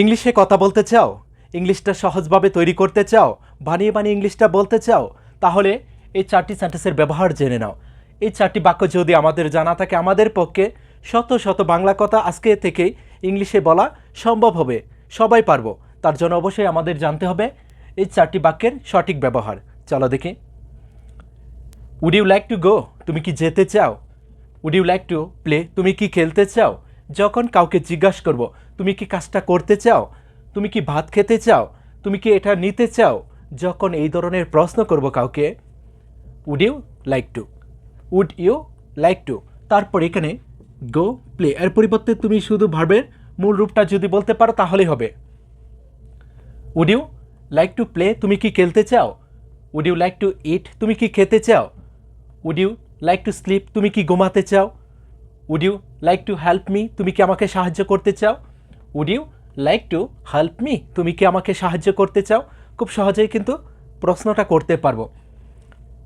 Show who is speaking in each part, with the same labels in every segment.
Speaker 1: ইংলিশে কথা বলতে চাও, ইংলিশটা সহজভাবে তৈরি করতে চাও, বানিয়ে বানিয়ে ইংলিশটা বলতে চাও, তাহলে এই 4টি সেন্টেন্সের ব্যবহার জেনে নাও। এই 4টি বাক্য যদি আমাদের জানা থাকে, আমাদের পক্ষে শত শত বাংলা কথা আজকে থেকেই ইংলিশে বলা সম্ভব হবে, সবাই পারবো। তার জন্য অবশ্যই আমাদের জানতে হবে এই 4টি বাক্যের সঠিক ব্যবহার। চলো দেখি। Would you like to go, তুমি কি যেতে চাও? Would you like to play, তুমি কি খেলতে চাও? যখন কাউকে জিজ্ঞাসা করব তুমি কি কাজটা করতে চাও, তুমি কি ভাত খেতে চাও, তুমি কি এটা নিতে চাও, যখন এই ধরনের প্রশ্ন করব কাউকে, would you like to, would you like to, তারপর এখানে গো প্লে এর পরিবর্তে তুমি শুধু ভার্বের মূল রূপটা যদি বলতে পারো তাহলেই হবে। Would you like to play, তুমি কি খেলতে চাও? Would you like to eat, তুমি কি খেতে চাও? Would you like to sleep, তুমি কি ঘুমাতে চাও? Would you like to help me, তুমি কি আমাকে সাহায্য করতে চাও? Would you like to help me, তুমি কি আমাকে সাহায্য করতে চাও? খুব সহজেই কিন্তু প্রশ্নটা করতে পারবো।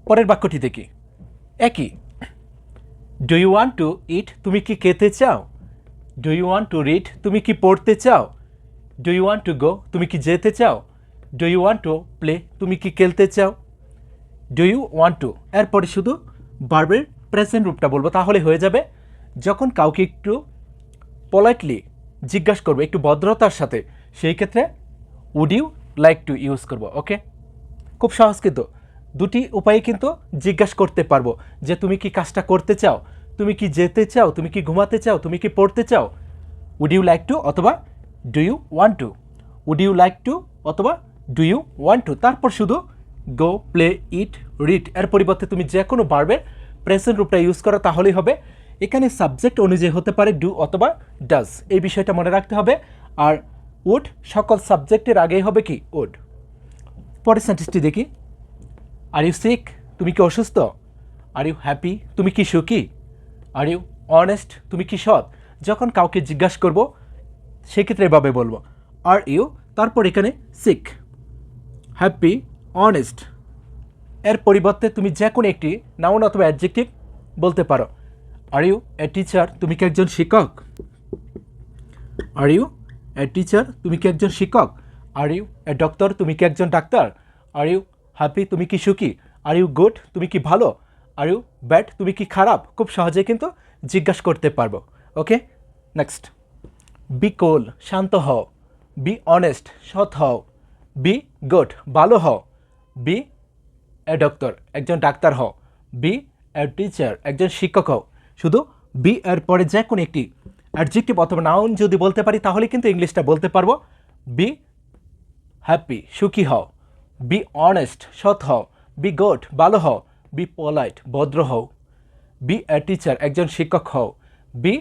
Speaker 1: পরের বাক্যটি দেখি, একই। Do you want to eat, তুমি কি খেতে চাও? Do you want to read, তুমি কি পড়তে চাও? Do you want to go, তুমি কি যেতে চাও? Do you want to play, তুমি কি খেলতে চাও? ডু ইউ ওয়ান্ট টু এরপরে শুধু ভার্বের প্রেজেন্ট রূপটা বলবো, তাহলে হয়ে যাবে। যখন কাউকে একটু পোলাইটলি জিজ্ঞাসা করবো, একটু ভদ্রতার সাথে, সেই ক্ষেত্রে would you like to use করব। ওকে, খুব সহজ কিন্তু দুটি উপায়ে কিন্তু জিজ্ঞাসা করতে পারবো যে তুমি কি কাজটা করতে চাও, তুমি কি যেতে চাও, তুমি কি ঘুমাতে চাও, তুমি কি পড়তে চাও। উড ইউ লাইক টু অথবা do you want to, would you like to অথবা ডু ইউ ওয়ান্ট টু, তারপর শুধু গো প্লে ইট রিড এর পরিবর্তে তুমি যে কোনো ভার্বের প্রেজেন্ট রূপটা ইউজ করো তাহলেই হবে। এখানে সাবজেক্ট অনুযায়ী হতে পারে ডু অথবা ডাজ, এই বিষয়টা মনে রাখতে হবে। আর উড সকল সাবজেক্টের আগেই হবে কি উড। পরের সেন্টেন্সটি দেখি। আর ইউ সিক, তুমি কি অসুস্থ? আর ইউ হ্যাপি, তুমি কি সুখী? আর ইউ অনেস্ট, তুমি কি সৎ? যখন কাউকে জিজ্ঞাসা করবো সেক্ষেত্রে এভাবে বলবো, আর ইউ, তারপর এখানে সিক, হ্যাপি, অনেস্ট এর পরিবর্তে তুমি যে কোনো একটি নাউন অথবা অ্যাডজেক্টিভ বলতে পারো। আর ইউ এ টিচার, তুমি কি একজন শিক্ষক? আর ইউ এ টিচার, তুমি কি একজন শিক্ষক? আর ইউ এ ডক্টর, তুমি কি একজন ডাক্তার? আর ইউ হ্যাপি, তুমি কি সুখী? আর ইউ গুড, তুমি কি ভালো? আর ইউ ব্যাড, তুমি কি খারাপ? খুব সহজে কিন্তু জিজ্ঞাসা করতে পারবো। ওকে, নেক্সট। বি কুল, শান্ত হও। বি অনেস্ট, সৎ হও। বি গুড, ভালো হও। বি এ ডক্টর, একজন ডাক্তার হও। বি এ টিচার, একজন শিক্ষক হও। শুধু বি এর পরে যে কোনো একটি অ্যাডজেক্টিভ অথবা নাউন যদি বলতে পারি তাহলে কিন্তু ইংলিশটা বলতে পারবো। বি হ্যাপি, সুখী হও। বি অনেস্ট, সৎ হও। বি গুড, ভালো হও। বি পোলাইট, ভদ্র হও। বি এ টিচার, একজন শিক্ষক হও। বি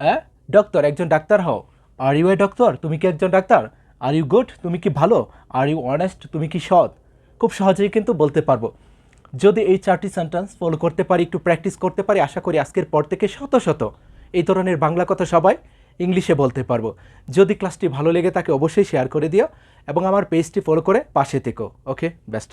Speaker 1: এ ডক্টর, একজন ডাক্তার হও। আর ইউ এ ডক্টর, তুমি কি একজন ডাক্তার? আর ইউ গুড, তুমি কি ভালো? আর ইউ অনেস্ট, তুমি কি সৎ? খুব সহজেই কিন্তু বলতে পারবো। যদি এই 4টি সেন্টেন্স ফলো করতে পারি, একটু প্র্যাকটিস করতে পারি, আশা করি আজকের পর থেকে শত শত এই ধরনের বাংলা কথা সবাই ইংলিশে বলতে পারবো। যদি ক্লাসটি ভালো লেগে থাকে অবশ্যই শেয়ার করে দিও এবং আমার পেজটি ফলো করে পাশে থেকো। ওকে, বেস্ট।